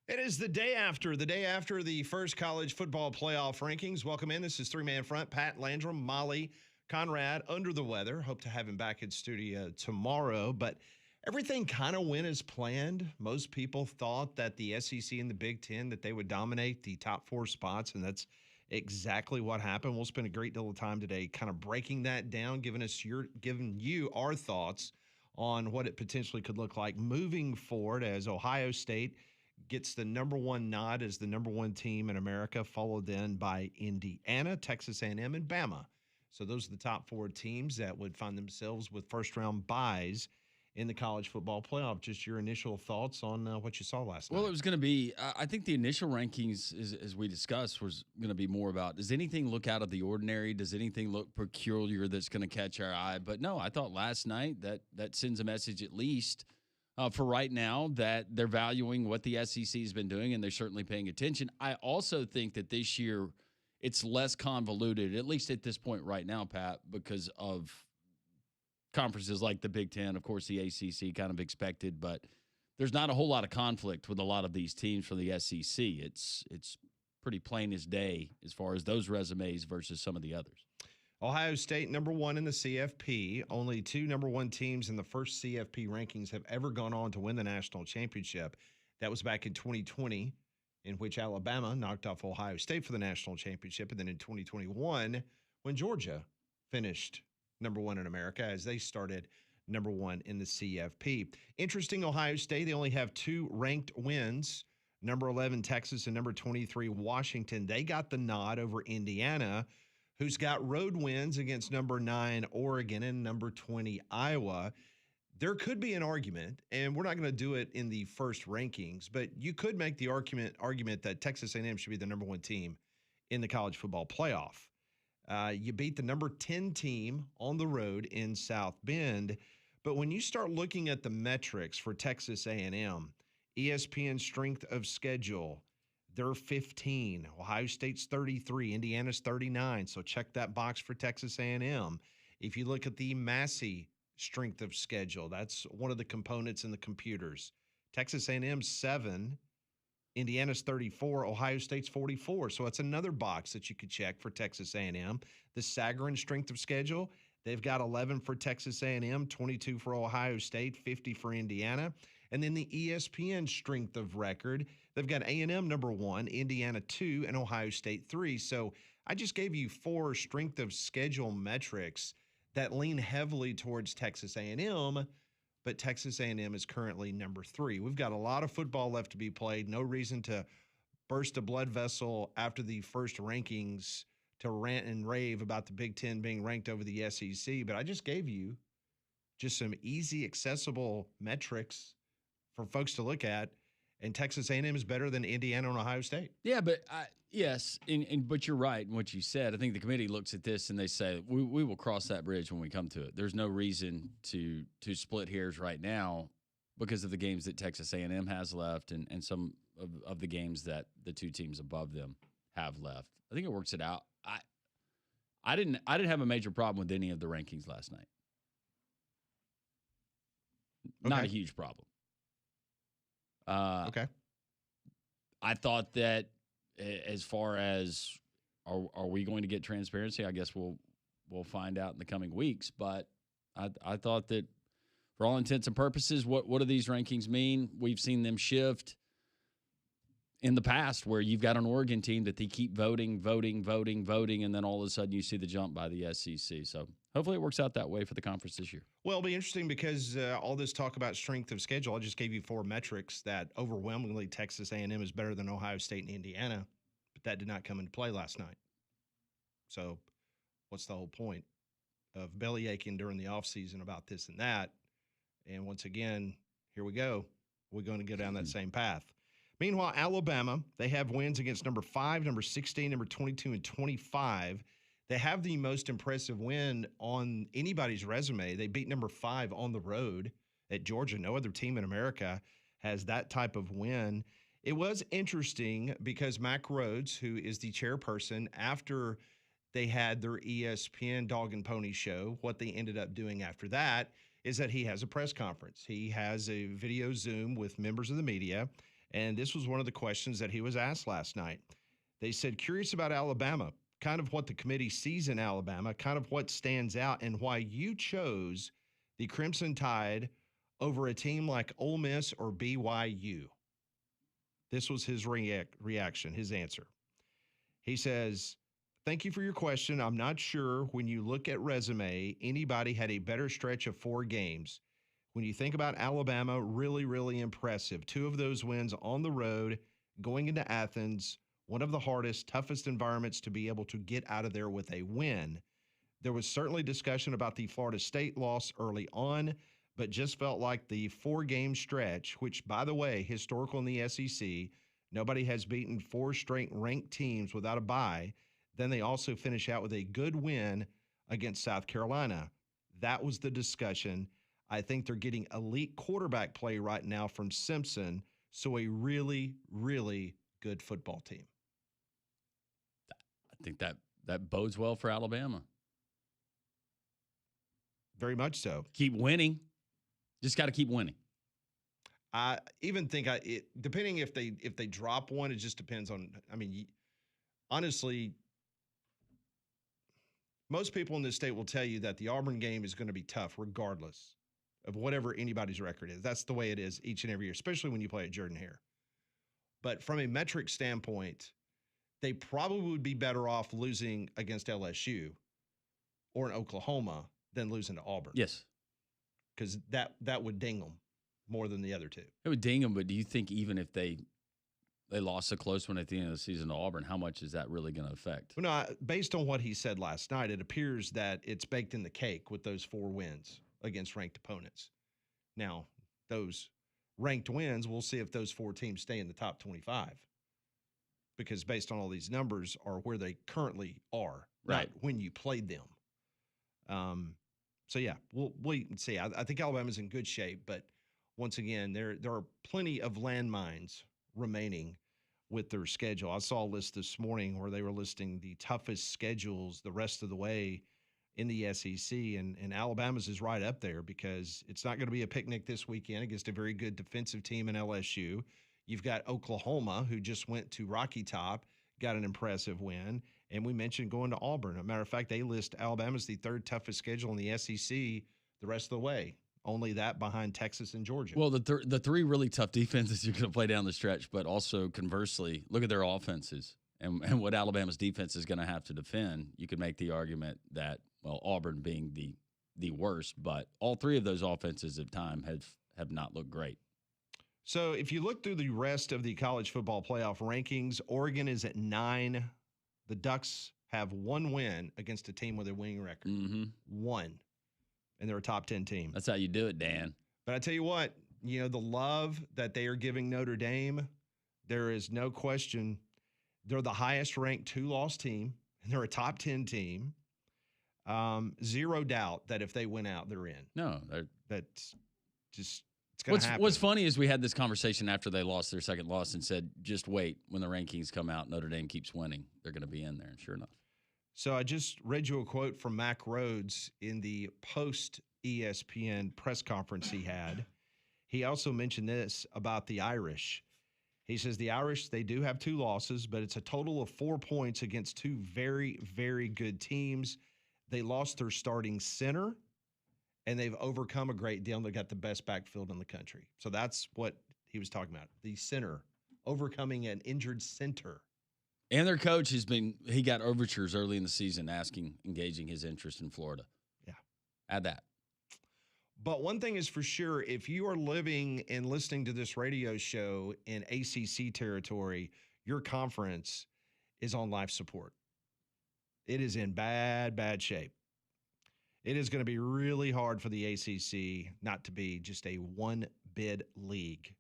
It is the day after the first college football playoff rankings. Welcome in. This is Three Man Front. Pat Landrum, Molly, Conrad, under the weather. Hope to have him back in studio tomorrow. But everything kind of went as planned. Most people thought that the SEC and the Big Ten, that they would dominate the top four spots, and that's exactly what happened. We'll spend a great deal of time today kind of breaking that down, giving you our thoughts on what it potentially could look like moving forward as Ohio State gets the number one nod as the number one team in America, followed then by Indiana, Texas A&M, and Bama. So those are the top four teams that would find themselves with first-round byes in the college football playoff. Just your initial thoughts on what you saw last night. Well, it was going to be, I think the initial rankings, as we discussed, was going to be more about, does anything look out of the ordinary? Does anything look peculiar that's going to catch our eye? But no, I thought last night that sends a message at least for right now that they're valuing what the SEC has been doing, and they're certainly paying attention. I also think that this year it's less convoluted, at least at this point right now, Pat, because of conferences like the Big Ten. Of course, the ACC kind of expected, but there's not a whole lot of conflict with a lot of these teams from the SEC. It's pretty plain as day as far as those resumes versus some of the others. Ohio State, number one in the CFP. Only two number one teams in the first CFP rankings have ever gone on to win the national championship. That was back in 2020, in which Alabama knocked off Ohio State for the national championship. And then in 2021, when Georgia finished number one in America as they started number one in the CFP. Interesting, Ohio State, they only have two ranked wins, number 11 Texas and number 23 Washington. They got the nod over Indiana, who's got road wins against number 9 Oregon and number 20 Iowa. There could be an argument, and we're not going to do it in the first rankings, but you could make the argument that Texas A&M should be the number one team in the college football playoff. You beat the number 10 team on the road in South Bend, but when you start looking at the metrics for Texas A&M, ESPN strength of schedule, they're 15. Ohio State's 33. Indiana's 39. So check that box for Texas A&M. If you look at the Massey strength of schedule, that's one of the components in the computers. Texas A&M's 7. Indiana's 34. Ohio State's 44. So that's another box that you could check for Texas A&M. The Sagarin strength of schedule, they've got 11 for Texas A&M, 22 for Ohio State, 50 for Indiana. And then the ESPN strength of record, they've got A&M number 1, Indiana 2, and Ohio State 3. So I just gave you 4 strength of schedule metrics that lean heavily towards Texas A&M, but Texas A&M is currently number 3. We've got a lot of football left to be played. No reason to burst a blood vessel after the first rankings to rant and rave about the Big Ten being ranked over the SEC, but I just gave you just some easy, accessible metrics for folks to look at, and Texas A&M is better than Indiana and Ohio State. Yeah, but yes, but you're right in what you said. I think the committee looks at this and they say, we will cross that bridge when we come to it. There's no reason to split hairs right now because of the games that Texas A&M has left and some of the games that the two teams above them have left. I think it works it out. I didn't have a major problem with any of the rankings last night. Okay. Not a huge problem. Okay. I thought that as far as are we going to get transparency, I guess we'll find out in the coming weeks. But I thought that for all intents and purposes, what do these rankings mean? We've seen them shift in the past where you've got an Oregon team that they keep voting, and then all of a sudden you see the jump by the SEC. So hopefully it works out that way for the conference this year. Well, it'll be interesting because all this talk about strength of schedule, I just gave you 4 metrics that overwhelmingly Texas A&M is better than Ohio State and Indiana, but that did not come into play last night. So what's the whole point of belly aching during the offseason about this and that? And once again, here we go. We're going to go down that same path. Meanwhile, Alabama, they have wins against number 5, number 16, number 22, and 25. They have the most impressive win on anybody's resume. They beat number 5 on the road at Georgia. No other team in America has that type of win. It was interesting because Mack Rhodes, who is the chairperson, after they had their ESPN Dog and Pony show, what they ended up doing after that is that he has a press conference. He has a video Zoom with members of the media, And this was one of the questions that he was asked last night. They said, curious about Alabama, kind of what the committee sees in Alabama, kind of what stands out, and why you chose the Crimson Tide over a team like Ole Miss or BYU. This was his reaction, his answer. He says, thank you for your question. I'm not sure when you look at resume, anybody had a better stretch of 4 games. When you think about Alabama, really, really impressive. 2 of those wins on the road, going into Athens, one of the hardest, toughest environments to be able to get out of there with a win. There was certainly discussion about the Florida State loss early on, but just felt like the 4-game stretch, which, by the way, historical in the SEC, nobody has beaten 4 straight ranked teams without a bye. Then they also finish out with a good win against South Carolina. That was the discussion. I think they're getting elite quarterback play right now from Simpson, so a really, really good football team. I think that bodes well for Alabama. Very much so. Keep winning. Just got to keep winning. I even think depending if they drop one, it just depends on. I mean, honestly, most people in this state will tell you that the Auburn game is going to be tough, regardless of whatever anybody's record is. That's the way it is each and every year, especially when you play at Jordan-Hare. But from a metric standpoint, they probably would be better off losing against LSU or in Oklahoma than losing to Auburn. Yes. Because that would ding them more than the other 2. It would ding them, but do you think even if they lost a close one at the end of the season to Auburn, how much is that really going to affect? Well, no, based on what he said last night, it appears that it's baked in the cake with those 4 wins against ranked opponents. Now, those ranked wins, we'll see if those 4 teams stay in the top 25. Because based on all these numbers are where they currently are, right, not when you played them. So, yeah, we'll wait and see. I think Alabama's in good shape, but once again, there are plenty of landmines remaining with their schedule. I saw a list this morning where they were listing the toughest schedules the rest of the way in the SEC, and Alabama's is right up there because it's not going to be a picnic this weekend against a very good defensive team in LSU. You've got Oklahoma, who just went to Rocky Top, got an impressive win. And we mentioned going to Auburn. As a matter of fact, they list Alabama as the 3rd toughest schedule in the SEC the rest of the way. Only that behind Texas and Georgia. Well, the 3 really tough defenses you're going to play down the stretch, but also conversely, look at their offenses and what Alabama's defense is going to have to defend. You could make the argument that, well, Auburn being the worst, but all 3 of those offenses at time have not looked great. So if you look through the rest of the college football playoff rankings, Oregon is at 9. The Ducks have 1 win against a team with a winning record. Mm-hmm. 1. And they're a top 10 team. That's how you do it, Dan. But I tell you what, the love that they are giving Notre Dame, there is no question. They're the highest ranked 2-loss team, and they're a top 10 team. Zero doubt that if they win out, they're in. No, that's just it's going to happen. What's funny is we had this conversation after they lost their second loss and said, just wait. When the rankings come out, Notre Dame keeps winning. They're going to be in there, and sure enough. So I just read you a quote from Mack Rhodes in the post-ESPN press conference he had. He also mentioned this about the Irish. He says the Irish, they do have 2 losses, but it's a total of 4 points against 2 very, very good teams. They lost their starting center, and they've overcome a great deal. They got the best backfield in the country. So that's what he was talking about, the center, overcoming an injured center. And their coach he got overtures early in the season engaging his interest in Florida. Yeah. Add that. But one thing is for sure, if you are living and listening to this radio show in ACC territory, your conference is on life support. It is in bad, bad shape. It is going to be really hard for the ACC not to be just a 1-bid league.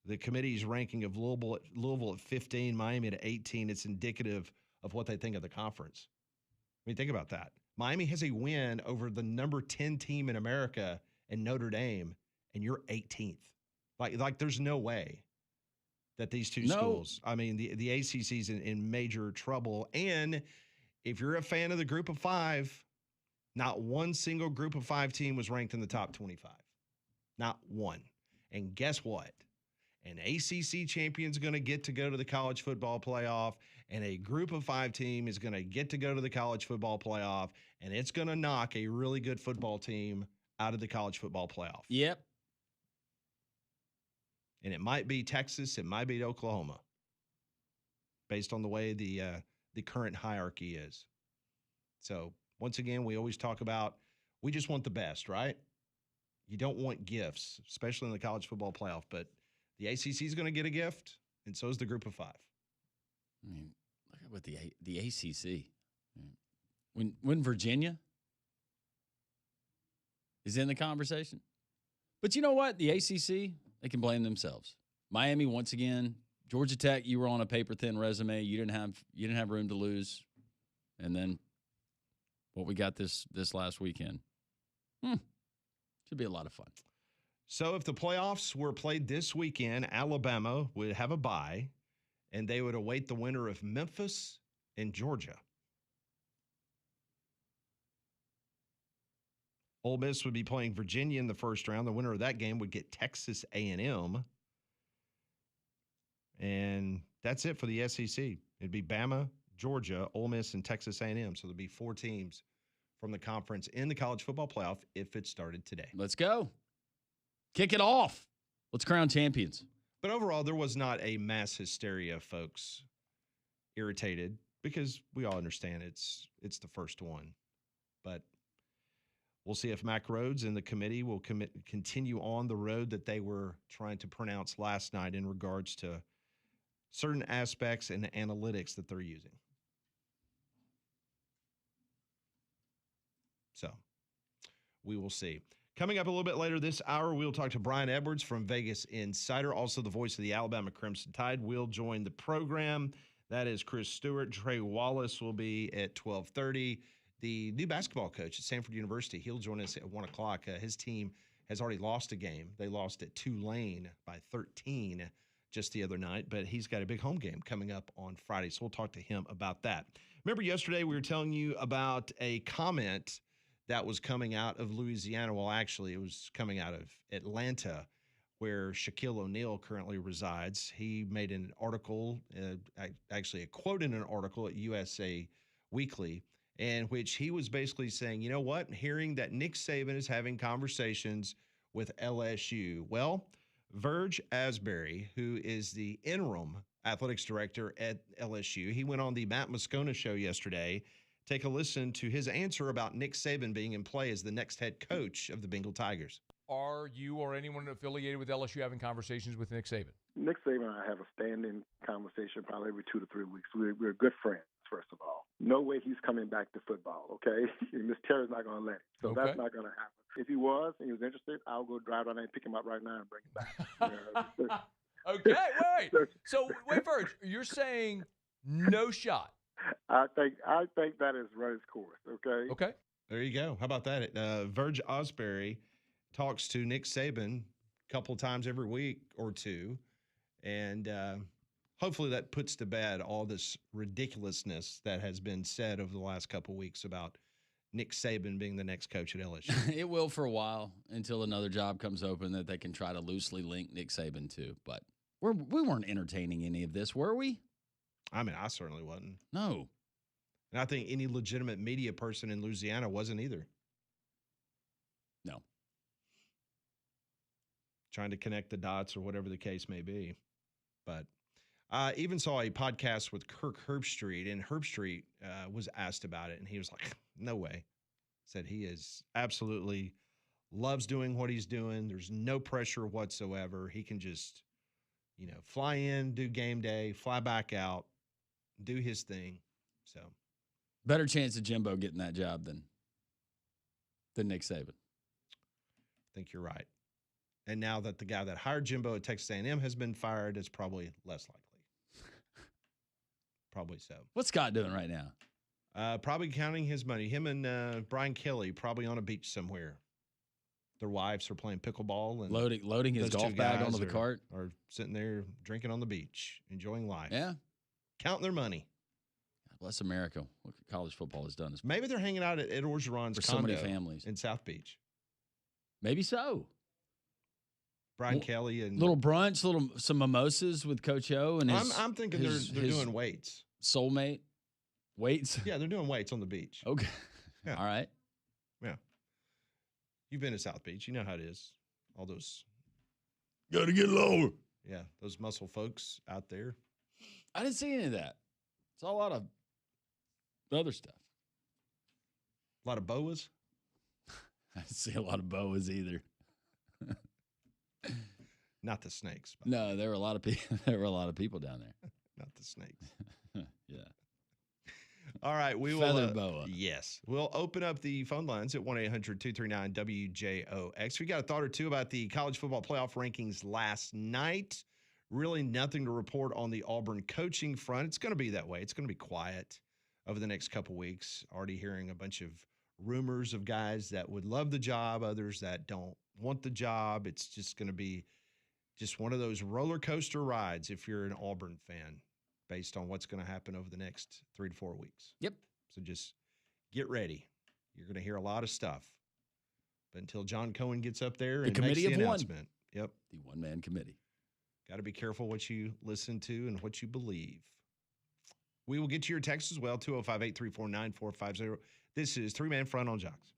The committee's ranking of Louisville at 15, Miami at 18. It's indicative of what they think of the conference. I mean, think about that. Miami has a win over the number 10 team in America and Notre Dame, and you're 18th. Like there's no way that these two schools, I mean, the ACC's in major trouble. And if you're a fan of the group of 5, not one single group of 5 team was ranked in the top 25. Not one. And guess what? An ACC champion is going to get to go to the college football playoff, and a group of 5 team is going to get to go to the college football playoff, and it's going to knock a really good football team out of the college football playoff. Yep. And it might be Texas, it might be Oklahoma, based on the way the current hierarchy is. So once again, we always talk about we just want the best, right? You don't want gifts, especially in the college football playoff. But the ACC is going to get a gift, and so is the group of 5. I mean, look at what the ACC. When Virginia is in the conversation. But you know what? The ACC, they can blame themselves. Miami, once again, Georgia Tech, you were on a paper-thin resume. You didn't have room to lose. And then what we got this last weekend. Should be a lot of fun. So if the playoffs were played this weekend, Alabama would have a bye, and they would await the winner of Memphis and Georgia. Ole Miss would be playing Virginia in the first round. The winner of that game would get Texas A&M. And that's it for the SEC. It'd be Bama, Georgia, Ole Miss, and Texas A&M. So there'd be 4 teams from the conference in the college football playoff if it started today. Let's go. Kick it off. Let's crown champions. But overall, there was not a mass hysteria, folks. Irritated, because we all understand it's the first one. But we'll see if Mack Rhodes and the committee will continue on the road that they were trying to pronounce last night in regards to certain aspects and analytics that they're using. So we will see. Coming up a little bit later this hour, we'll talk to Brian Edwards from Vegas Insider, also the voice of the Alabama Crimson Tide. Will join the program. That is Chris Stewart. Trey Wallace will be at 12:30. The new basketball coach at Samford University, he'll join us at 1 o'clock. His team has already lost a game. They lost at Tulane by 13 just the other night, but he's got a big home game coming up on Friday, so we'll talk to him about that. Remember yesterday we were telling you about a comment that was coming out of Louisiana. Well, actually, it was coming out of Atlanta, where Shaquille O'Neal currently resides. He made an article, actually a quote in an article at USA Weekly, in which he was basically saying, you know what, hearing that Nick Saban is having conversations with LSU. Well, Verge Asbury, who is the interim athletics director at LSU, he went on the Matt Moscona show yesterday. Take a listen to his answer about Nick Saban being in play as the next head coach of the Bengal Tigers. Are you or anyone affiliated with LSU having conversations with Nick Saban? Nick Saban and I have a standing conversation probably every 2 to 3 weeks. We're good friends, first of all. No way he's coming back to football, okay? Miss Terry's not going to let him. So Okay. That's not going to happen. If he was and he was interested, I'll go drive down there and pick him up right now and bring him back. Okay, wait. So, wait, Verge, you're saying no shot. I think that has run its course, okay? Okay. There you go. How about that? Verge Osbury talks to Nick Saban a couple times every week or two, and hopefully that puts to bed all this ridiculousness that has been said over the last couple weeks about Nick Saban being the next coach at LSU. It will for a while until another job comes open that they can try to loosely link Nick Saban to. But we weren't entertaining any of this, were we? I mean, I certainly wasn't. No. And I think any legitimate media person in Louisiana wasn't either. No. Trying to connect the dots or whatever the case may be. But I even saw a podcast with Kirk Herbstreit, and Herbstreit was asked about it, and he was like, no way. Said he is absolutely loves doing what he's doing. There's no pressure whatsoever. He can just, fly in, do game day, fly back out, do his thing. So Better chance of Jimbo getting that job than Nick Saban. I think you're right. And now that the guy that hired Jimbo at Texas A&M has been fired, it's probably less likely. Probably so. What's Scott doing right now? Probably counting his money. Him and Brian Kelly probably on a beach somewhere. Their wives are playing pickleball and Loading his those golf two bag guys onto the cart. Are sitting there drinking on the beach, enjoying life. Yeah. Counting their money. God bless America. What college football has done. Maybe they're hanging out at Ed Orgeron's For so condo many families. in South Beach. Maybe so. Brian Kelly and little brunch, some mimosas with Coach O and his. I'm thinking they're doing weights. Soulmate weights. Yeah, they're doing weights on the beach. Okay. Yeah. All right. Yeah. You've been to South Beach. You know how it is. All those. Got to get lower. Yeah, those muscle folks out there. I didn't see any of that. It's a lot of other stuff. A lot of boas. I didn't see a lot of boas either. Not the snakes. No, there were a lot of people. There were a lot of people down there. Not the snakes. Yeah. All right, we will. Feather boa. Yes, we'll open up the phone lines at 1-800-239-WJOX. We got a thought or two about the college football playoff rankings last night. Really nothing to report on the Auburn coaching front. It's going to be that way. It's going to be quiet over the next couple weeks. Already hearing a bunch of rumors of guys that would love the job, others that don't want the job. It's just going to be just one of those roller coaster rides if you're an Auburn fan, based on what's going to happen over the next 3 to 4 weeks. Yep. So just get ready. You're going to hear a lot of stuff. But until John Cohen gets up there and makes the announcement. Yep. The one-man committee. Got to be careful what you listen to and what you believe. We will get to your text as well, 205-834-9450. This is Three Man Front on Jocks.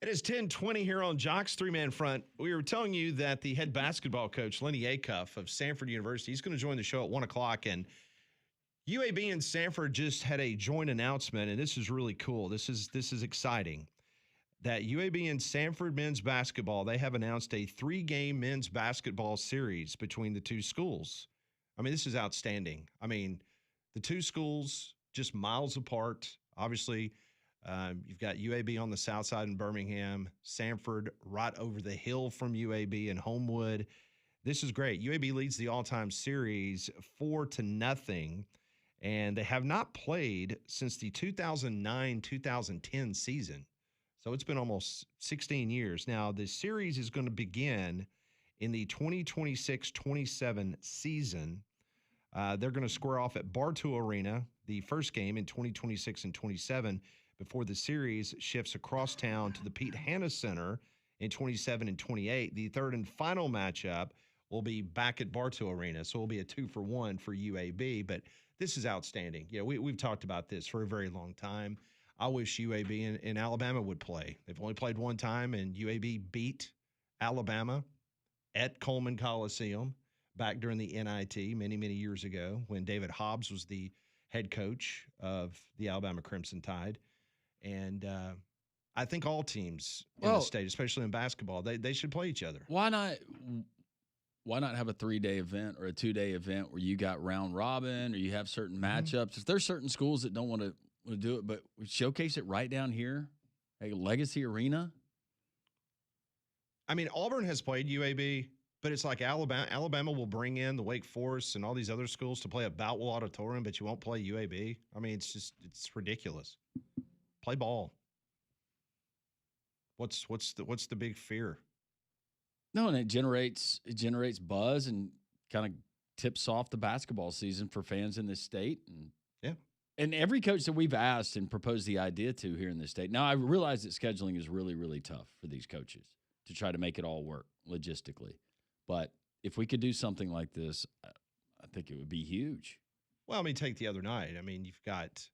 It is 10:20 here on Jocks Three Man Front. We were telling you that the head basketball coach, Lenny Acuff of Sanford University, he's going to join the show at 1 o'clock. And UAB and Sanford just had a joint announcement, and this is really cool. This is exciting. That UAB and Sanford men's basketball, they have announced a 3-game men's basketball series between the two schools. I mean, this is outstanding. I mean, the two schools just miles apart. Obviously, you've got UAB on the south side in Birmingham, Sanford right over the hill from UAB in Homewood. This is great. UAB leads the all-time series 4-0, and they have not played since the 2009-2010 season. So it's been almost 16 years. Now, the series is going to begin in the 2026-27 season. They're going to square off at Bartow Arena, the first game in 2026 and 27, before the series shifts across town to the Pete Hanna Center in 27 and 28. The third and final matchup will be back at Bartow Arena. So it'll be a 2-for-1 for UAB. But this is outstanding. You know, we've talked about this for a very long time. I wish UAB and Alabama would play. They've only played one time, and UAB beat Alabama at Coleman Coliseum back during the NIT many, many years ago when David Hobbs was the head coach of the Alabama Crimson Tide. And I think all teams in the state, especially in basketball, they should play each other. Why not have a 3-day event or a 2-day event where you got round robin or you have certain matchups? If there's certain schools that don't want to do it, but we showcase it right down here at Legacy Arena. I mean, Auburn has played UAB, but it's like Alabama. Alabama will bring in the Wake Forest and all these other schools to play at Boutwell Auditorium, but you won't play UAB. I mean, it's ridiculous. Play ball. What's the big fear? No, and it generates buzz and kind of tips off the basketball season for fans in this state. And yeah. And every coach that we've asked and proposed the idea to here in this state. Now, I realize that scheduling is really, really tough for these coaches to try to make it all work logistically. But if we could do something like this, I think it would be huge. Well, I mean, take the other night. I mean, you've got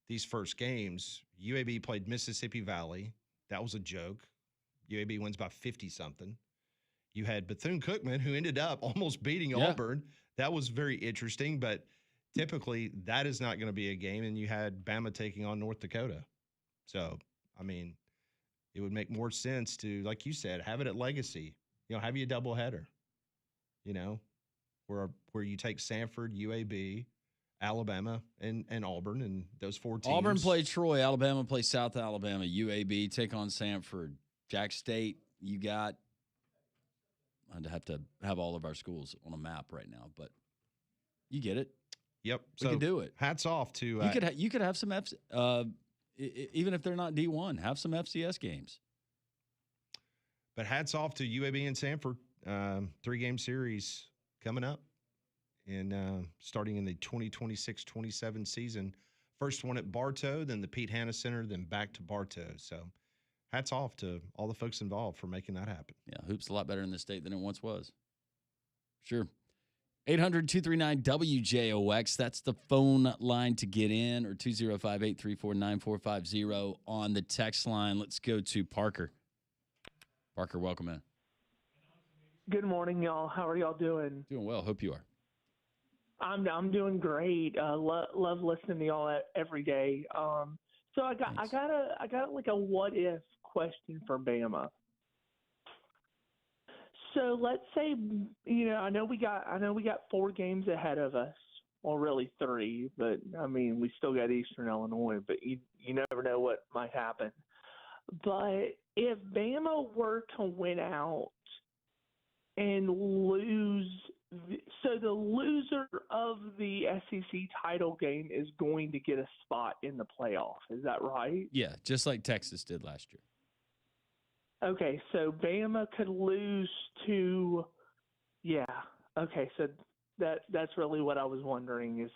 these first games. UAB played Mississippi Valley. That was a joke. UAB wins by 50-something. You had Bethune-Cookman, who ended up almost beating Auburn. That was very interesting, but typically that is not going to be a game. And you had Bama taking on North Dakota. So, I mean, it would make more sense to, like you said, have it at Legacy. You know, have you a doubleheader, you know, where you take Sanford, UAB, Alabama, and Auburn, and those 4 teams. Auburn play Troy, Alabama play South Alabama, UAB take on Sanford, Jack State. You got, I'd have to have all of our schools on a map right now, but you get it. Yep, we could do it. Hats off to you could have some even if they're not D1, have some FCS games. But hats off to UAB and Sanford. 3-game series coming up and starting in the 2026-27 season. First one at Bartow, then the Pete Hanna Center, then back to Bartow. So hats off to all the folks involved for making that happen. Yeah, hoops a lot better in this state than it once was. Sure. 800-239-WJOX. That's the phone line to get in, or 205-834-9450 on the text line. Let's go to Parker. Parker, welcome in. Good morning, y'all. How are y'all doing? Doing well. Hope you are. I'm doing great. Love listening to y'all every day. So I got like a what if question for Bama. So let's say, you know, I know we got 4 games ahead of us. Well, really 3, but I mean, we still got Eastern Illinois, but you never know what might happen. But if Bama were to win out and lose, so the loser of the SEC title game is going to get a spot in the playoff. Is that right? Yeah, just like Texas did last year. Okay, so Bama could lose to, yeah. Okay, so that's really what I was wondering is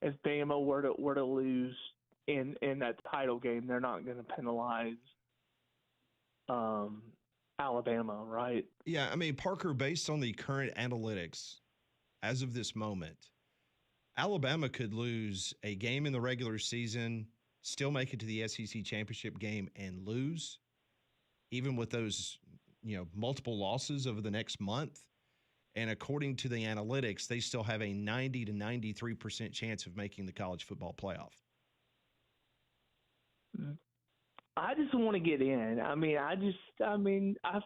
if Bama were to lose in that title game, they're not going to penalize Alabama, right? Yeah, I mean, Parker, based on the current analytics as of this moment, Alabama could lose a game in the regular season, still make it to the SEC championship game, and lose, even with those, you know, multiple losses over the next month. And according to the analytics, they still have a 90 to 93% chance of making the college football playoff. I just want to get in. I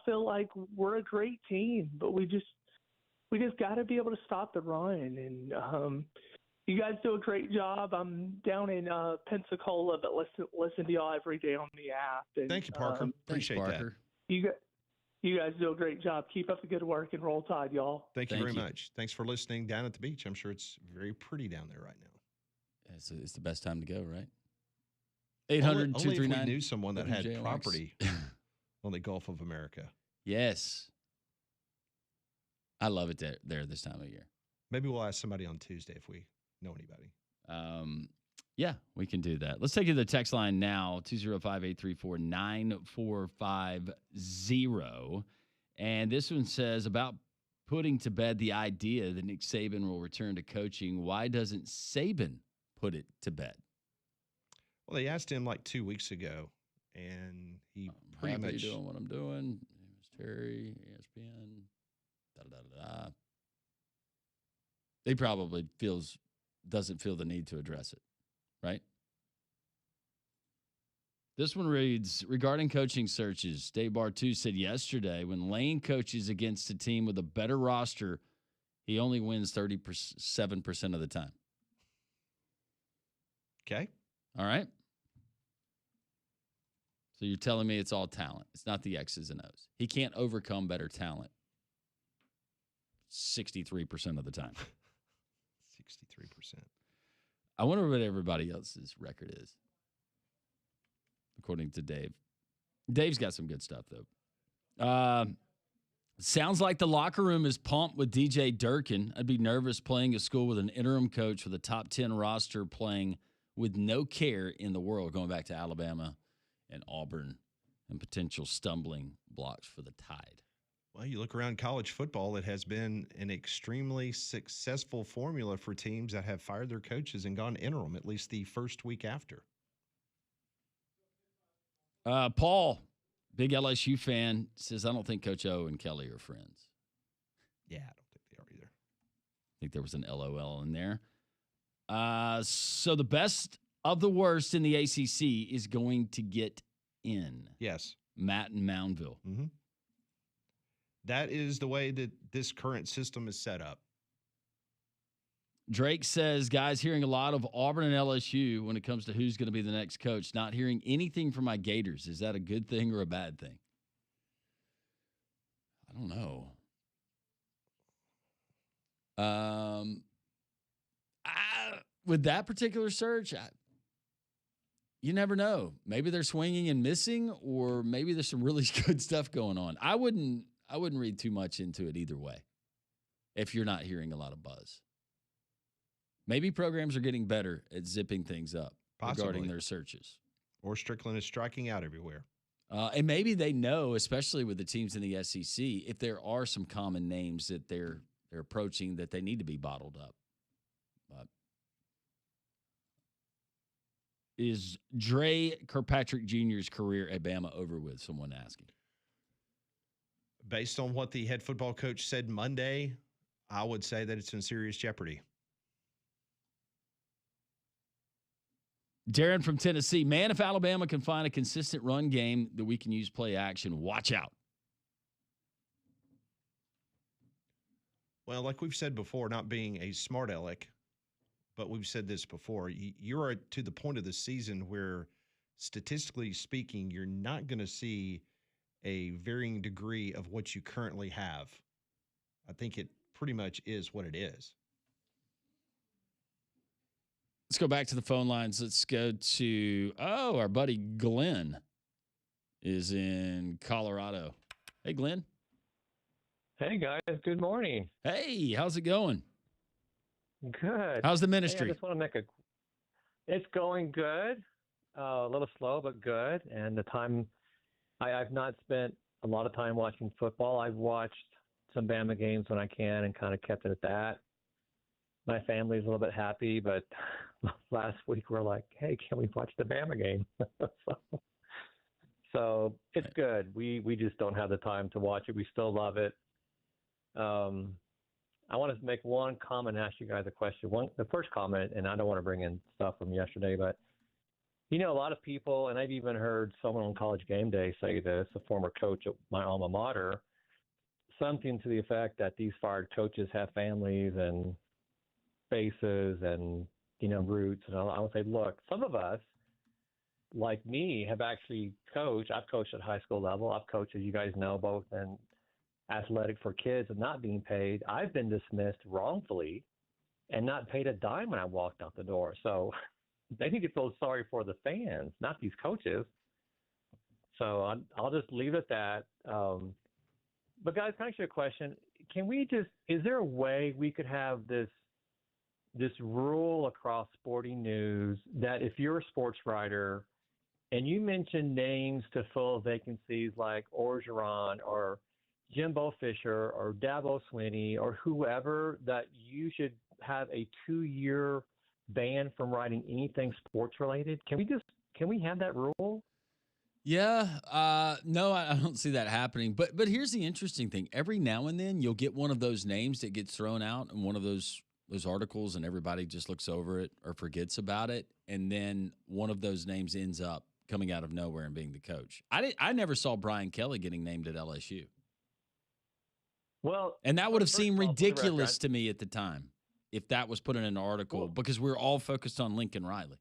feel like we're a great team, but we just got to be able to stop the run. And you guys do a great job. I'm down in Pensacola, but listen to y'all every day on the app. And, Thank you, Parker. Appreciate Parker. that. You guys do a great job. Keep up the good work and roll Tide, y'all. Thank you very much. Thanks for listening down at the beach. I'm sure it's very pretty down there right now. It's the best time to go, right? 800 only if 239 we knew someone that had WJLX. property on the Gulf of America. Yes. I love it there this time of year. Maybe we'll ask somebody on Tuesday if we know anybody. Yeah, we can do that. Let's take you to the text line now, 205-834-9450. And this one says, about putting to bed the idea that Nick Saban will return to coaching, why doesn't Saban put it to bed? Well, they asked him like 2 weeks ago, and he pretty much doing what I'm doing. My name is Terry, ESPN. Da-da-da-da. He probably doesn't feel the need to address it, right? This one reads, regarding coaching searches, Dave Bartu said yesterday, when Lane coaches against a team with a better roster, he only wins 37% of the time. Okay. All right. So you're telling me it's all talent. It's not the X's and O's. He can't overcome better talent 63% of the time. 63%. I wonder what everybody else's record is, according to Dave. Dave's got some good stuff, though. Sounds like the locker room is pumped with DJ Durkin. I'd be nervous playing a school with an interim coach with a top 10 roster playing with no care in the world, going back to Alabama and Auburn and potential stumbling blocks for the Tide. Well, you look around college football, it has been an extremely successful formula for teams that have fired their coaches and gone interim, at least the first week after. Paul, big LSU fan, says, I don't think Coach O and Kelly are friends. Yeah, I don't think they are either. I think there was an LOL in there. So the best of the worst in the ACC is going to get in. Yes. Matt in Moundville. Mm-hmm. That is the way that this current system is set up. Drake says, guys, hearing a lot of Auburn and LSU when it comes to who's going to be the next coach, not hearing anything from my Gators. Is that a good thing or a bad thing? I don't know. With that particular search, you never know. Maybe they're swinging and missing, or maybe there's some really good stuff going on. I wouldn't read too much into it either way if you're not hearing a lot of buzz. Maybe programs are getting better at zipping things up regarding their searches. Or Strickland is striking out everywhere. And maybe they know, especially with the teams in the SEC, if there are some common names that they're approaching that they need to be bottled up. But is Dre Kirkpatrick Jr.'s career at Bama over with? Someone asking. Based on what the head football coach said Monday, I would say that it's in serious jeopardy. Darren from Tennessee, man, if Alabama can find a consistent run game that we can use play action, watch out. Well, like we've said before, not being a smart aleck, but we've said this before, you're to the point of the season where, statistically speaking, you're not going to see a varying degree of what you currently have. I think it pretty much is what it is. Let's go back to the phone lines. Let's go to, our buddy Glenn is in Colorado. Hey, Glenn. Hey, guys. Good morning. Hey, how's it going? Good. How's the ministry? Hey, I just want to it's going good. A little slow, but good. And the time, I've not spent a lot of time watching football. I've watched some Bama games when I can and kind of kept it at that. My family's a little bit happy, but last week we're like, hey, can we watch the Bama game? So it's good. We just don't have the time to watch it. We still love it. I want to make one comment and ask you guys a question. The first comment, and I don't want to bring in stuff from yesterday, but a lot of people, and I've even heard someone on College Game Day say this, a former coach at my alma mater, something to the effect that these fired coaches have families and faces and, roots. And I would say, look, some of us, like me, have actually coached. I've coached at high school level. I've coached, as you guys know, both in athletic for kids and not being paid. I've been dismissed wrongfully and not paid a dime when I walked out the door. So they need to feel sorry for the fans, not these coaches. So I'll just leave it at that. But guys, can I ask you a question? Is there a way we could have this rule across sporting news that if you're a sports writer and you mention names to fill vacancies like Orgeron or Jimbo Fisher or Dabo Swinney or whoever, that you should have a 2-year ban from writing anything sports related? Can we have that rule? Yeah, no, I don't see that happening. But here's the interesting thing: every now and then you'll get one of those names that gets thrown out in one of those articles, and everybody just looks over it or forgets about it, and then one of those names ends up coming out of nowhere and being the coach. I never saw Brian Kelly getting named at LSU. Well, and that would have seemed ridiculous to me at the time if that was put in an article, because we're all focused on Lincoln Riley.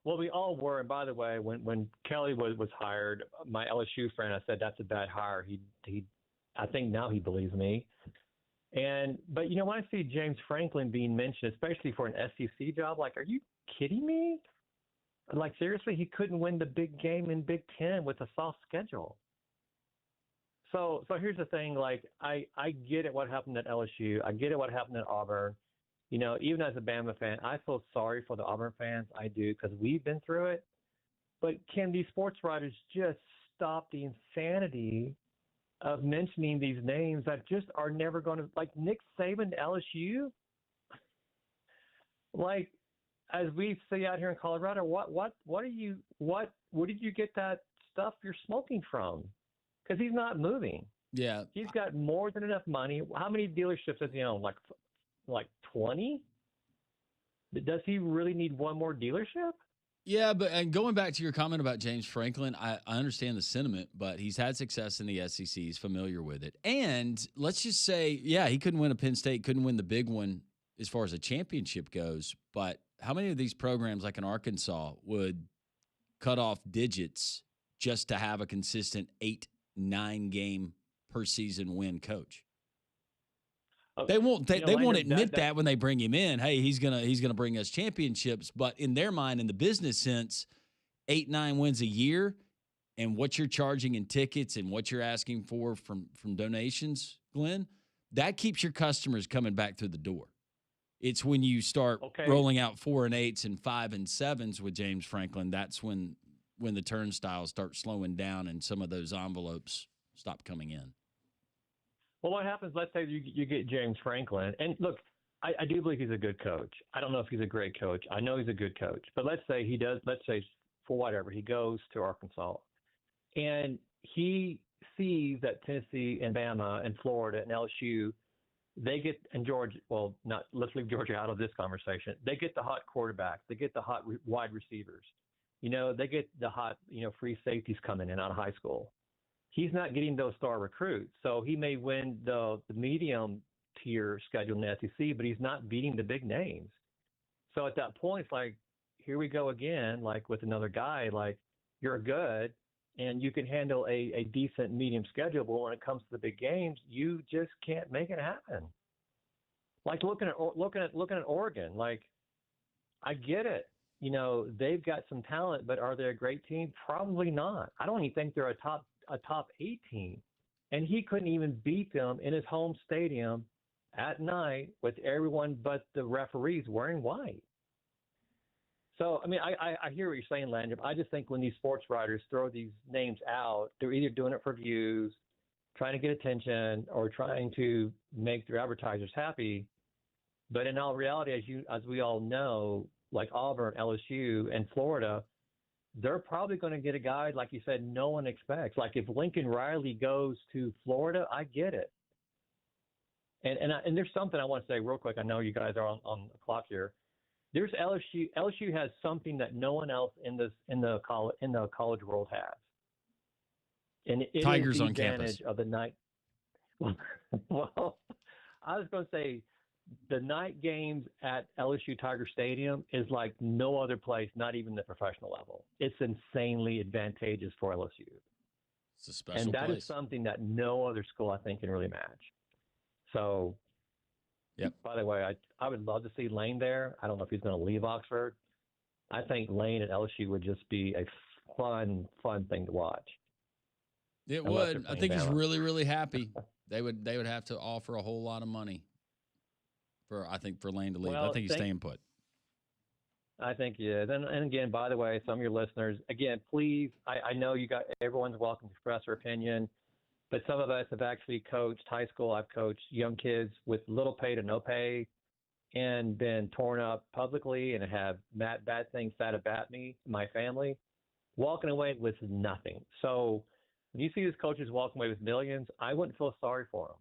Well, we all were. And by the way, when Kelly was hired, my LSU friend, I said, that's a bad hire. I think now he believes me. But when I see James Franklin being mentioned, especially for an SEC job, like, are you kidding me? Like, seriously, he couldn't win the big game in Big Ten with a soft schedule. So here's the thing. Like, I get it what happened at LSU. I get it what happened at Auburn. Even as a Bama fan, I feel sorry for the Auburn fans. I do, because we've been through it. But can these sports writers just stop the insanity of mentioning these names that just are never going to, like Nick Saban to LSU? Like, as we see out here in Colorado, where did you get that stuff you're smoking from? Because he's not moving. Yeah. He's got more than enough money. How many dealerships does he own? Like 20? Does he really need one more dealership? Yeah, and going back to your comment about James Franklin, I understand the sentiment, but he's had success in the SEC. He's familiar with it. And let's just say, yeah, he couldn't win a Penn State, couldn't win the big one as far as a championship goes. But how many of these programs, like in Arkansas, would cut off digits just to have a consistent 8-9 game per season win coach? They won't. They won't admit that when they bring him in. Hey, he's gonna bring us championships. But in their mind, in the business sense, 8-9 wins a year, and what you're charging in tickets and what you're asking for from donations, Glenn, that keeps your customers coming back through the door. It's when you start rolling out 4 and 8s and 5 and 7s with James Franklin, that's when the turnstiles start slowing down and some of those envelopes stop coming in. Well, what happens, let's say you get James Franklin. And look, I do believe he's a good coach. I don't know if he's a great coach. I know he's a good coach. But let's say for whatever, he goes to Arkansas. And he sees that Tennessee and Bama and Florida and LSU, they get, and Georgia, well, let's leave Georgia out of this conversation. They get the hot quarterbacks. They get the hot wide receivers. They get the hot, free safeties coming in out of high school. He's not getting those star recruits. So he may win the medium tier schedule in the SEC, but he's not beating the big names. So at that point, it's like, here we go again, like with another guy, like you're good and you can handle a decent medium schedule, but when it comes to the big games, you just can't make it happen. Like looking at Oregon, like I get it. They've got some talent, but are they a great team? Probably not. I don't even think they're a top 8 team. And he couldn't even beat them in his home stadium at night with everyone but the referees wearing white. So, I mean, I hear what you're saying, Landry. I just think when these sports writers throw these names out, they're either doing it for views, trying to get attention, or trying to make their advertisers happy. But in all reality, as we all know, like Auburn, LSU, and Florida, they're probably going to get a guy, like you said, no one expects. Like if Lincoln Riley goes to Florida, I get it. And there's something I want to say real quick. I know you guys are on the clock here. There's LSU. LSU has something that no one else in the college world has, and it Tigers is the on advantage campus. of the night. Well, I was going to say the night games at LSU Tiger Stadium is like no other place, not even the professional level. It's insanely advantageous for LSU. It's a special And that place. is something that no other school, I think, can really match. So, Yep. By the way, I would love to see Lane there. I don't know if he's going to leave Oxford. I think Lane at LSU would just be a fun thing to watch. It Unless would. they're I playing think he's Bama. really, really happy. They would have to offer a whole lot of money for Lane to leave. Well, I think he's staying put. I think he is. And again, by the way, some of your listeners, again, please, I know everyone's welcome to express their opinion, but some of us have actually coached high school. I've coached young kids with little pay to no pay and been torn up publicly and have bad things said about me, my family, walking away with nothing. So when you see these coaches walking away with millions, I wouldn't feel sorry for them.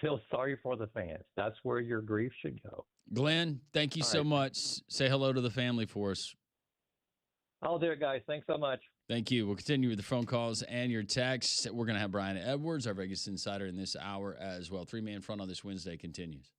Feel sorry for the fans. That's where your grief should go. Glenn, thank you All so right. much. Say hello to the family for us. I'll do it, guys. Thanks so much. Thank you. We'll continue with the phone calls and your texts. We're going to have Brian Edwards, our Vegas insider, in this hour as well. 3-man front on this Wednesday continues.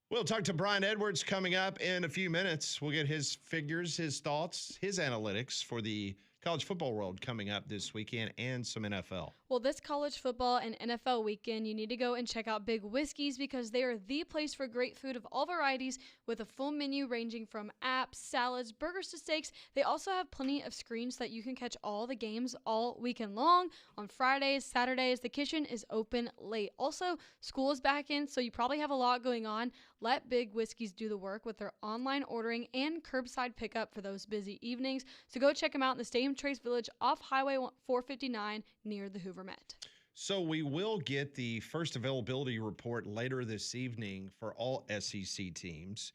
We'll talk to Brian Edwards coming up in a few minutes. We'll get his figures, his thoughts, his analytics for the college football world coming up this weekend and some NFL. Well, this college football and NFL weekend, you need to go and check out Big Whiskey's because they are the place for great food of all varieties with a full menu ranging from apps, salads, burgers to steaks. They also have plenty of screens so that you can catch all the games all weekend long. On Fridays, Saturdays, the kitchen is open late. Also, school is back in, so you probably have a lot going on. Let Big Whiskeys do the work with their online ordering and curbside pickup for those busy evenings. So go check them out in the Stadium Trace Village off Highway 459 near the Hoover Met. So we will get the first availability report later this evening for all SEC teams.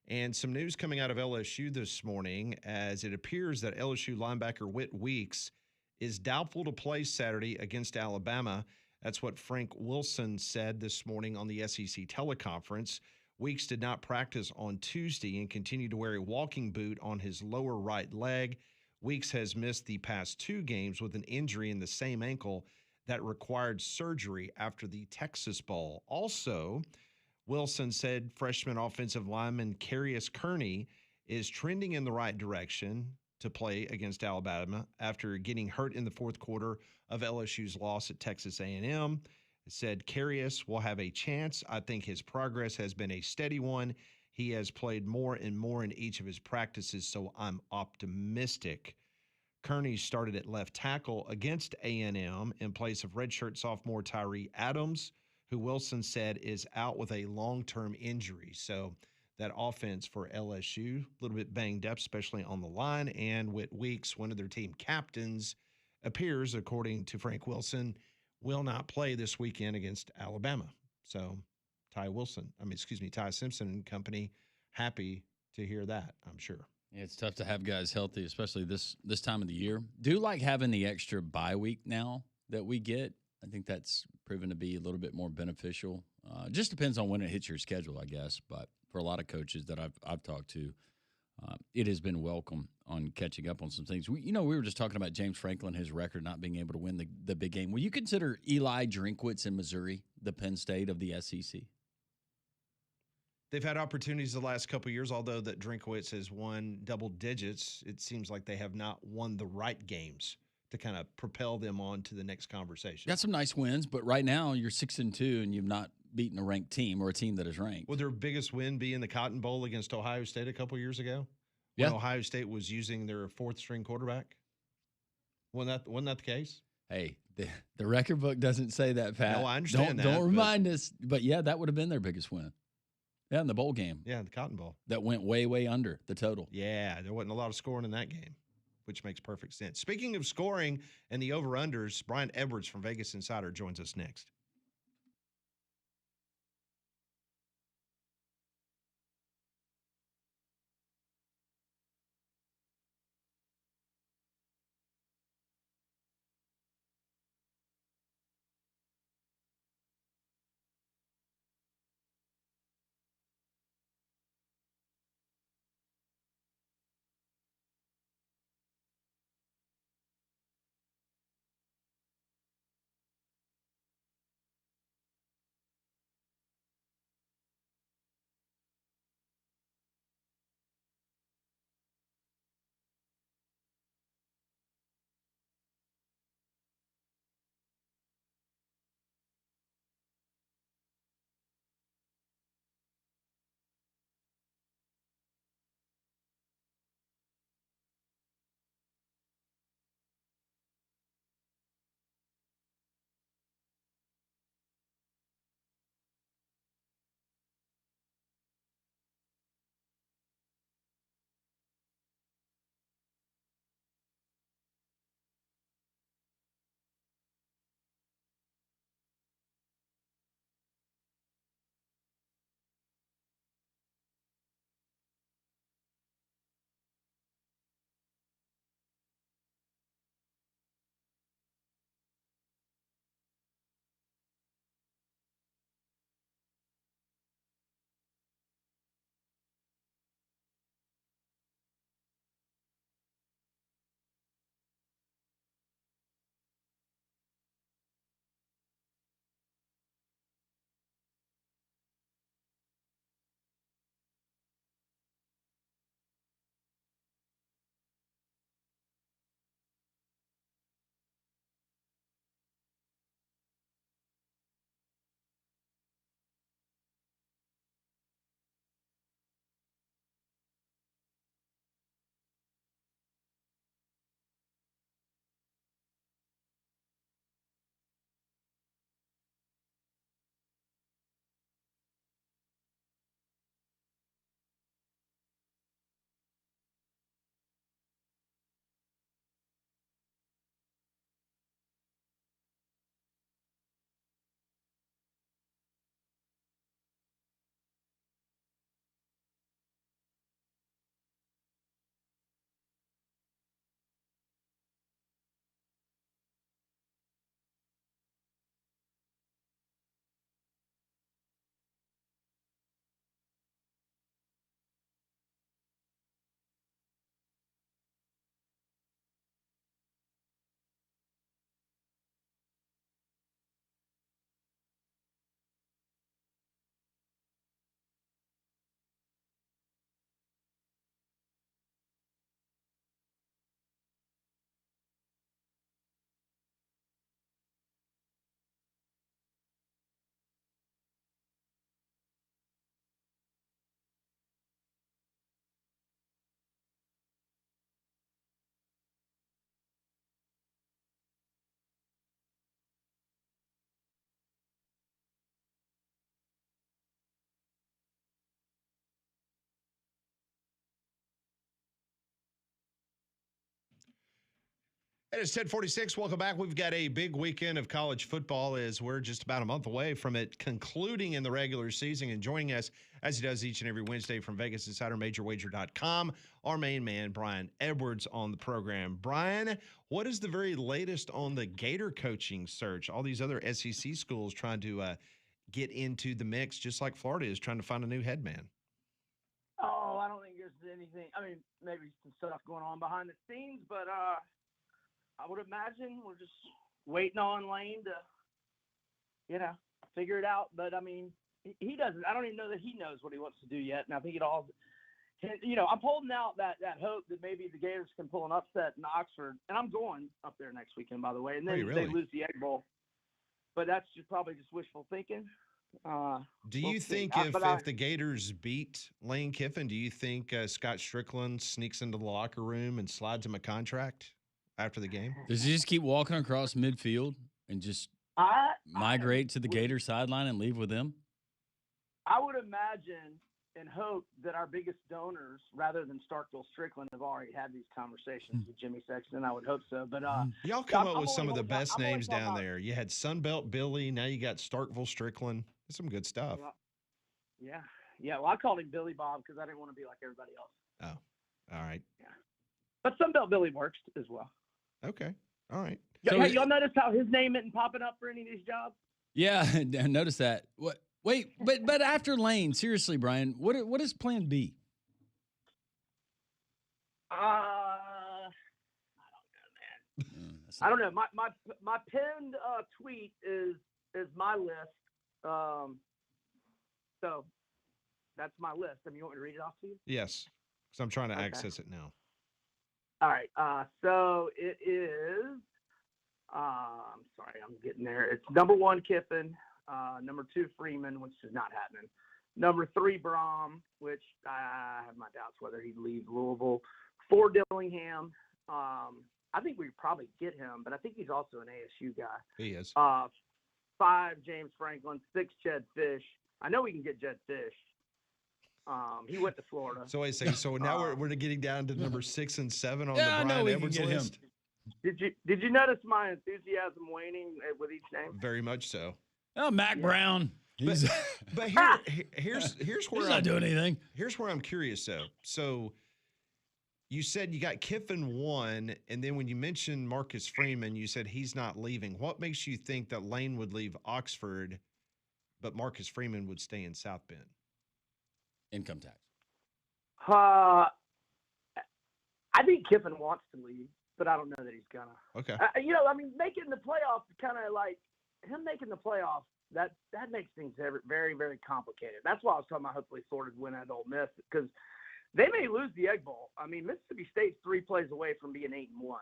And some news coming out of LSU this morning, as it appears that LSU linebacker Whit Weeks is doubtful to play Saturday against Alabama. That's what Frank Wilson said this morning on the SEC teleconference. Weeks did not practice on Tuesday and continued to wear a walking boot on his lower right leg. Weeks has missed the past 2 games with an injury in the same ankle that required surgery after the Texas Bowl. Also, Wilson said freshman offensive lineman Carius Kearney is trending in the right direction to play against Alabama after getting hurt in the fourth quarter of LSU's loss at Texas A&M. It said Carius will have a chance. I think his progress has been a steady one. He has played more and more in each of his practices, so I'm optimistic. Kearney started at left tackle against A&M in place of redshirt sophomore Tyree Adams, who Wilson said is out with a long-term injury. So that offense for LSU, a little bit banged up, especially on the line. And Whit Weeks, one of their team captains, appears, according to Frank Wilson, will not play this weekend against Alabama. So Ty Simpson and company, happy to hear that, I'm sure. Yeah, it's tough to have guys healthy, especially this time of the year. Do like having the extra bye week now that we get. I think that's proven to be a little bit more beneficial. Just depends on when it hits your schedule, I guess. But for a lot of coaches that I've talked to, it has been welcome on catching up on some things. We were just talking about James Franklin, his record not being able to win the big game. Will you consider Eli Drinkwitz in Missouri the Penn State of the SEC? They've had opportunities the last couple of years, although that Drinkwitz has won double digits. It seems like they have not won the right games to kind of propel them on to the next conversation. Got some nice wins, but right now you're 6-2 and you've not beaten a ranked team or a team that is ranked. Would their biggest win be in the Cotton Bowl against Ohio State a couple years ago? When Ohio State was using their 4th-string quarterback? Wasn't that the case? Hey, the record book doesn't say that, Pat. No, I understand that. Don't remind us. But, yeah, that would have been their biggest win. Yeah, in the bowl game. Yeah, the Cotton Bowl. That went way, way under the total. Yeah, there wasn't a lot of scoring in that game, which makes perfect sense. Speaking of scoring and the over-unders, Brian Edwards from Vegas Insider joins us next. It is 10:46. Welcome back. We've got a big weekend of college football as we're just about a month away from it concluding in the regular season. And joining us, as he does each and every Wednesday from Vegas Insider, MajorWager.com, our main man, Brian Edwards, on the program. Brian, what is the very latest on the Gator coaching search? All these other SEC schools trying to get into the mix, just like Florida is trying to find a new head man. Oh, I don't think there's anything. I mean, maybe some stuff going on behind the scenes, but I would imagine we're just waiting on Lane to, figure it out. But I mean, he doesn't. I don't even know that he knows what he wants to do yet. And I think it all, I'm holding out that hope that maybe the Gators can pull an upset in Oxford. And I'm going up there next weekend, by the way. And then really? they lose the Egg Bowl. But that's probably just wishful thinking. Do you think if the Gators beat Lane Kiffin, do you think Scott Strickland sneaks into the locker room and slides him a contract after the game? Does he just keep walking across midfield and just migrate to the Gator sideline and leave with them? I would imagine and hope that our biggest donors, rather than Starkville Strickland, have already had these conversations with Jimmy Sexton. I would hope so. But y'all come up with some of the best names down there. You had Sunbelt Billy. Now you got Starkville Strickland. That's some good stuff. Yeah. Well, I called him Billy Bob because I didn't want to be like everybody else. Oh, all right. Yeah. But Sunbelt Billy works as well. Okay. All right. So y'all notice how his name isn't popping up for any of these jobs? Yeah, I noticed that. What? Wait, but after Lane, seriously, Brian, what is Plan B? I don't know, man. I don't know. My pinned tweet is my list. So that's my list. I mean, you want me to read it off to you? Yes, because I'm trying to access it now. All right. So it is. I'm sorry, I'm getting there. It's number 1 Kiffin, number 2 Freeman, which is not happening. Number 3 Brom, which I have my doubts whether he'd leave Louisville. 4 Dillingham. I think we could probably get him, but I think he's also an ASU guy. He is. 5 James Franklin. 6 Jed Fish. I know we can get Jed Fish. He went to Florida. So wait a second. So now we're getting down to number 6 and 7 on the Yeah, I know Brian we Edwards can get him. list. Did you notice my enthusiasm waning with each name? Very much so. Oh, Mac Brown. But here's where He's not doing anything. Here's where I'm curious though. So you said you got Kiffin 1, and then when you mentioned Marcus Freeman, you said he's not leaving. What makes you think that Lane would leave Oxford, but Marcus Freeman would stay in South Bend? Income tax. I think Kiffin wants to leave, but I don't know that he's gonna. Okay. Making the playoffs, kind of like him making the playoffs, that makes things very, very, very complicated. That's why I was talking about hopefully Florida's win at Ole Miss, because they may lose the Egg Bowl. I mean, Mississippi State's 3 plays away from being 8-1,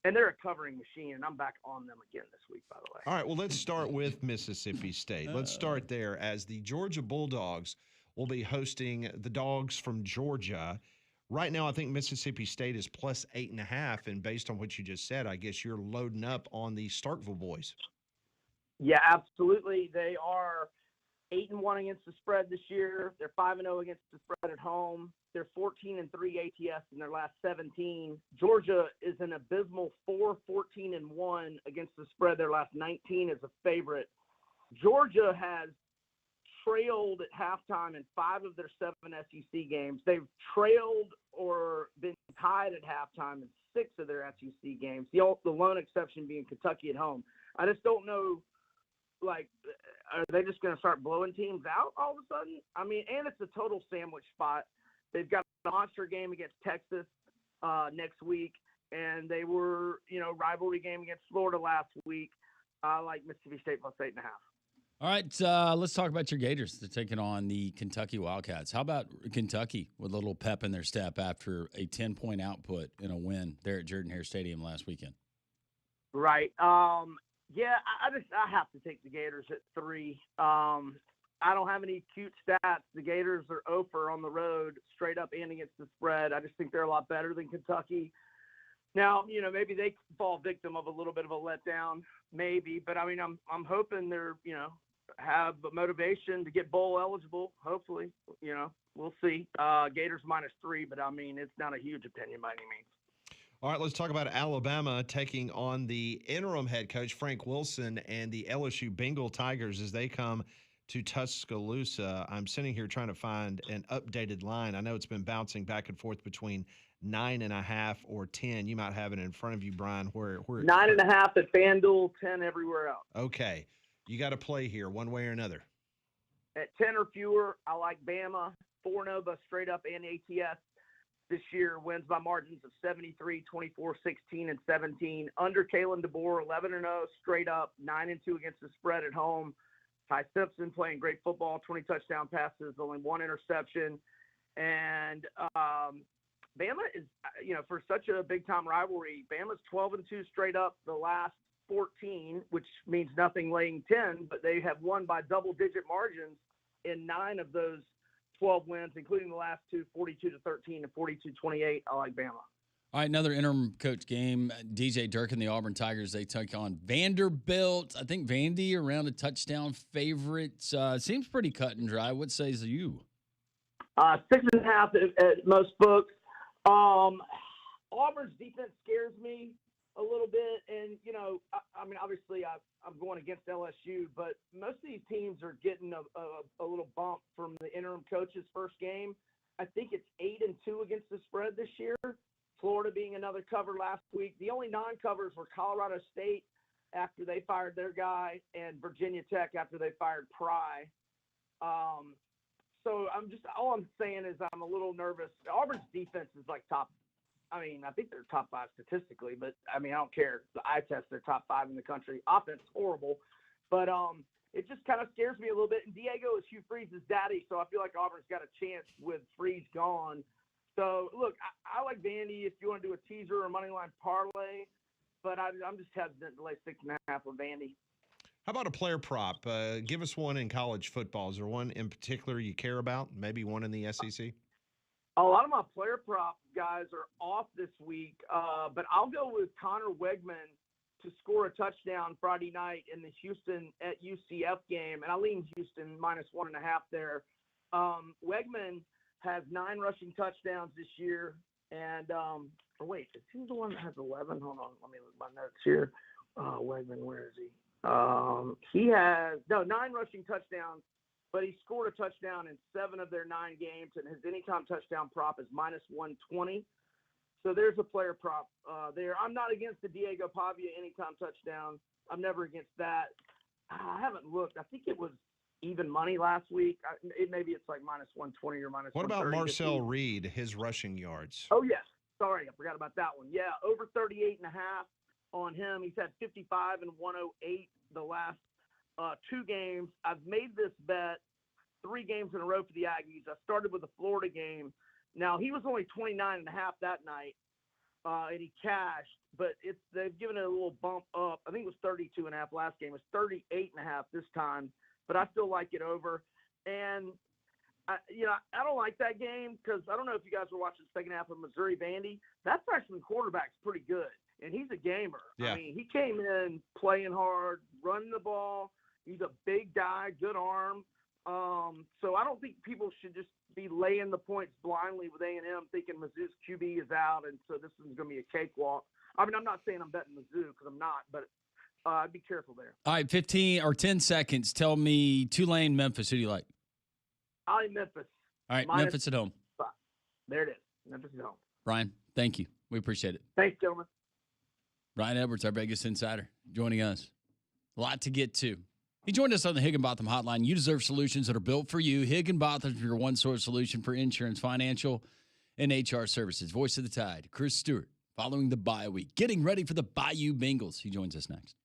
and they're a covering machine, and I'm back on them again this week, by the way. All right, well, let's start with Mississippi State. Let's start there, as the Georgia Bulldogs will be hosting the Dogs from Georgia. Right now, I think Mississippi State is plus 8.5, and based on what you just said, I guess you're loading up on the Starkville boys. Yeah, absolutely. They are 8-1 against the spread this year. They're 5-0 against the spread at home. They're 14-3 ATS in their last 17. Georgia is an abysmal 4-14-1 against the spread. Their last 19 as a favorite. Georgia has trailed at halftime in 5 of their 7 SEC games. They've trailed or been tied at halftime in 6 of their SEC games. The lone exception being Kentucky at home. I just don't know, are they just going to start blowing teams out all of a sudden? I mean, and it's a total sandwich spot. They've got a monster game against Texas next week, and they were, rivalry game against Florida last week. I like Mississippi State plus 8.5. All right, let's talk about your Gators. They're taking on the Kentucky Wildcats. How about Kentucky with a little pep in their step after a 10-point output in a win there at Jordan-Hare Stadium last weekend? Right. Yeah, I have to take the Gators at 3. I don't have any cute stats. The Gators are 0 for on the road, straight up and against the spread. I just think they're a lot better than Kentucky. Now, maybe they fall victim of a little bit of a letdown, maybe. But, I mean, I'm hoping they're, have motivation to get bowl eligible, hopefully. We'll see. Gators -3, but, I mean, it's not a huge opinion by any means. All right, let's talk about Alabama taking on the interim head coach, Frank Wilson, and the LSU Bengal Tigers as they come to Tuscaloosa. I'm sitting here trying to find an updated line. I know it's been bouncing back and forth between 9.5 or 10. You might have it in front of you, Brian. Where 9.5 at FanDuel, 10 everywhere else. Okay. You got to play here one way or another. At 10 or fewer, I like Bama, 4-0 both straight up and ATS. This year wins by margins of 73, 24, 16, and 17. Under Kalen DeBoer, 11-0 straight up, 9-2 against the spread at home. Ty Simpson playing great football, 20 touchdown passes, only 1 interception. And Bama is, for such a big-time rivalry, Bama's 12-2 straight up the last 14, which means nothing laying 10, but they have won by double-digit margins in 9 of those 12 wins, including the last two, 42-13 and 42-28. I like Bama. All right, another interim coach game. DJ Dirk and the Auburn Tigers, they take on Vanderbilt. I think Vandy around a touchdown favorite. Seems pretty cut and dry. What says you? 6.5 at most books. Auburn's defense scares me a little bit. And, I mean, obviously I'm going against LSU, but most of these teams are getting a little bump from the interim coach's first game. I think it's 8-2 against the spread this year. Florida being another cover last week. The only non-covers were Colorado State after they fired their guy and Virginia Tech after they fired Pry. So all I'm saying is I'm a little nervous. Auburn's defense is like top. I mean, I think they're top 5 statistically, but I mean, I don't care. The eye test, they're top 5 in the country. Offense, horrible. But it just kind of scares me a little bit. And Diego is Hugh Freeze's daddy, so I feel like Auburn's got a chance with Freeze gone. So, look, I like Vandy if you want to do a teaser or money line parlay, but I'm just hesitant to lay 6.5 with Vandy. How about a player prop? Give us one in college football. Is there one in particular you care about? Maybe one in the SEC? A lot of my player prop guys are off this week, but I'll go with Connor Wegman to score a touchdown Friday night in the Houston at UCF game, and I lean Houston -1.5 there. Wegman has 9 rushing touchdowns this year, and wait, is he the one that has 11? Hold on, let me look at my notes here. Wegman, where is he? He has 9 rushing touchdowns, but he scored a touchdown in 7 of their 9 games, and his anytime touchdown prop is -120. So there's a player prop there. I'm not against the Diego Pavia anytime touchdown. I'm never against that. I haven't looked. I think it was even money last week. Maybe it's like -120 or -130. What about Marcel Reed, his rushing yards? Oh, yes. Sorry, I forgot about that one. Yeah, over 38.5 on him. He's had 55 and 108 the last 2 games. I've made this bet 3 games in a row for the Aggies. I started with the Florida game. Now, he was only 29.5 that night, and he cashed, but they've given it a little bump up. I think it was 32.5 last game. It was 38.5 this time, but I still like it over. And, I don't like that game because I don't know if you guys were watching the second half of Missouri-Vandy. That freshman quarterback's pretty good, and he's a gamer. Yeah. I mean, he came in playing hard, running the ball. He's a big guy, good arm. So I don't think people should just be laying the points blindly with A&M thinking Mizzou's QB is out, and so this is going to be a cakewalk. I mean, I'm not saying I'm betting Mizzou because I'm not, but I'd be careful there. All right, 15 or 10 seconds. Tell me Tulane, Memphis. Who do you like? I like Memphis. All right, Memphis at home. There it is. Memphis at home. Ryan, thank you. We appreciate it. Thanks, gentlemen. Ryan Edwards, our Vegas insider, joining us. A lot to get to. He joined us on the Higginbotham Hotline. You deserve solutions that are built for you. Higginbotham is your one-source solution for insurance, financial, and HR services. Voice of the Tide, Chris Stewart, following the bye week, getting ready for the Bayou Bengals. He joins us next.